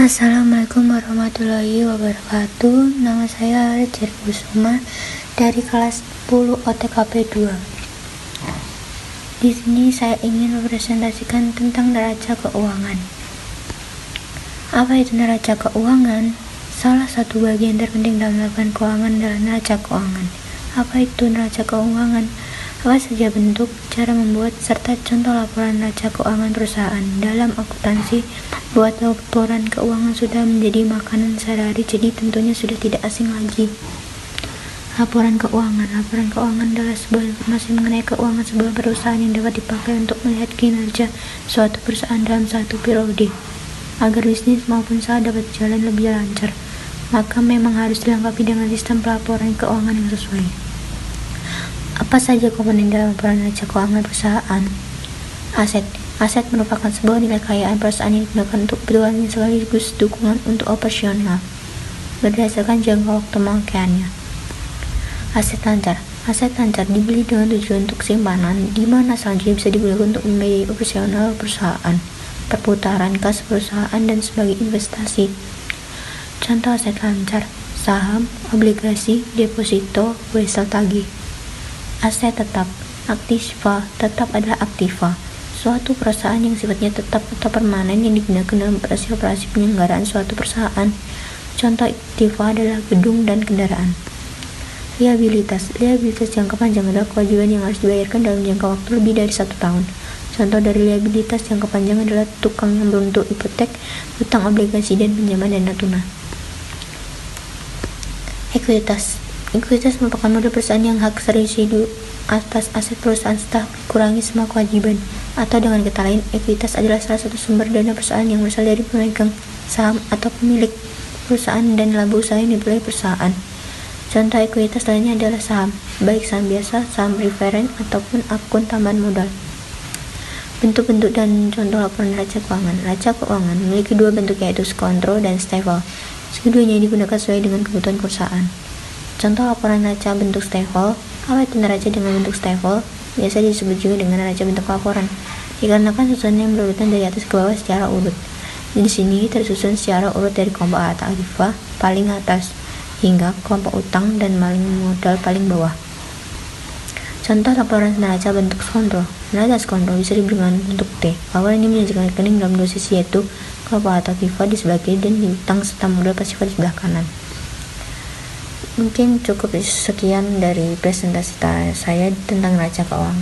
Assalamualaikum warahmatullahi wabarakatuh. Nama saya Rizky Kusuma dari kelas 10 OTKP 2. Di sini saya ingin mempresentasikan tentang neraca keuangan. Apa itu neraca keuangan? Salah satu bagian terpenting dalam laporan keuangan adalah neraca keuangan. Apa itu neraca keuangan? Apa saja bentuk, cara membuat, serta contoh laporan neraca keuangan perusahaan. Dalam akuntansi, buat laporan keuangan sudah menjadi makanan sehari-hari, jadi tentunya sudah tidak asing lagi. Laporan keuangan adalah sebuah informasi mengenai keuangan sebuah perusahaan yang dapat dipakai untuk melihat kinerja suatu perusahaan dalam satu periode. Agar bisnis maupun usaha dapat berjalan lebih lancar, maka memang harus dilengkapi dengan sistem pelaporan keuangan yang sesuai. Apa saja komponen dalam laporan neraca keuangan perusahaan? Aset merupakan sebuah nilai kekayaan perusahaan yang digunakan untuk kebutuhan sekaligus dukungan untuk operasional berdasarkan jangka waktu pemakaiannya. Aset lancar dibeli dengan tujuan untuk simpanan, di mana selanjutnya bisa digunakan untuk membiayai operasional perusahaan, perputaran kas perusahaan, dan sebagai investasi. Contoh aset lancar: saham, obligasi, deposito, wesel tagih. Aset tetap tetap adalah aktiva, suatu perusahaan yang sifatnya tetap atau permanen yang digunakan dalam operasi penyelenggaraan suatu perusahaan. Contoh aktiva adalah gedung dan kendaraan. Liabilitas jangka panjang adalah kewajiban yang harus dibayarkan dalam jangka waktu lebih dari 1 tahun. Contoh dari liabilitas jangka panjang adalah tukang yang berbentuk hipotek, utang obligasi, dan pinjaman dana tunai. Ekuitas merupakan model perusahaan yang hak residu atas aset perusahaan setelah dikurangi semua kewajiban. Atau dengan kata lain, ekuitas adalah salah satu sumber dana perusahaan yang berasal dari pemegang saham atau pemilik perusahaan dan laba usaha yang dimiliki perusahaan. Contoh ekuitas lainnya adalah saham, baik saham biasa, saham preferen, ataupun akun tambahan modal. Bentuk-bentuk dan contoh laporan neraca keuangan. Neraca keuangan memiliki 2 bentuk, yaitu skontro dan stafel. Keduanya digunakan sesuai dengan kebutuhan perusahaan. Contoh laporan neraca bentuk stafel. Apa itu neraca dengan bentuk stafel? Biasa disebut juga dengan neraca bentuk laporan, dikarenakan susunannya yang berurutan dari atas ke bawah secara urut. Di sini tersusun secara urut dari kelompok aktiva paling atas hingga kelompok utang dan maling modal paling bawah. Contoh laporan neraca bentuk skontro. Neraca skontro bisa diberi dengan bentuk T. Laporan ini menunjukkan rekening dalam 2 sisi, yaitu kelompok aktiva di sebelah kiri dan utang serta modal pasif di sebelah kanan. Mungkin cukup sekian dari presentasi saya tentang neraca keuangan.